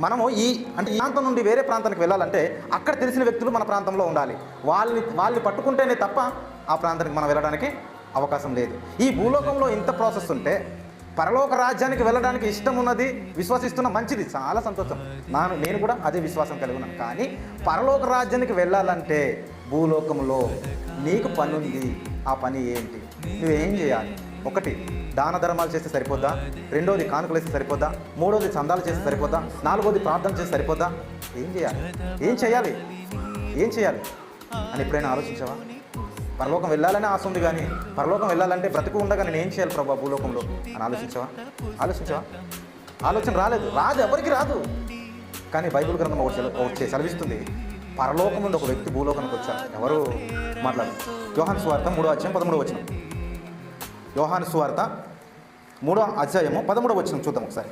మనము అంటే ఈ ప్రాంతం నుండి వేరే ప్రాంతానికి వెళ్ళాలంటే అక్కడ తెలిసిన వ్యక్తులు మన ప్రాంతంలో ఉండాలి. వాళ్ళని పట్టుకుంటేనే తప్ప ఆ ప్రాంతానికి మనం వెళ్ళడానికి అవకాశం లేదు. ఈ భూలోకంలో ఇంత ప్రాసెస్ ఉంటే పరలోక రాజ్యానికి వెళ్ళడానికి ఇష్టం ఉన్నది, విశ్వసిస్తున్న మంచిది, చాలా సంతోషం. నేను కూడా అదే విశ్వాసం కలిగి ఉన్నాను. కానీ పరలోక రాజ్యానికి వెళ్ళాలంటే భూలోకంలో నీకు పని ఉంది. ఆ పని ఏంటి? నువ్వేం చేయాలి? ఒకటి, దాన ధర్మాలు చేస్తే సరిపోద్దా? రెండోది కానుకలు వేస్తే సరిపోద్దా? మూడోది చందాలు చేస్తే సరిపోద్దా? నాలుగోది ప్రార్థన చేస్తే సరిపోద్దా? ఏం చేయాలి అని ఎప్పుడైనా ఆలోచించావా? పరలోకం వెళ్ళాలని ఆశ ఉంది, కానీ పరలోకం వెళ్ళాలంటే బ్రతుకు ఉండగా నేను ఏం చేయాలి ప్రభా భూలోకంలో అని ఆలోచించావా? ఆలోచన రాదు, ఎవరికి రాదు. కానీ బైబిల్ గ్రంథం ఒకటి సెలవిస్తుంది, పరలోకం నుండి ఒక వ్యక్తి భూలోకానికి వచ్చారు. ఎవరు మాట్లాడు? యోహాను సువార్త 3:13 యోహాను సువార్త 3:13 చూద్దాం ఒకసారి.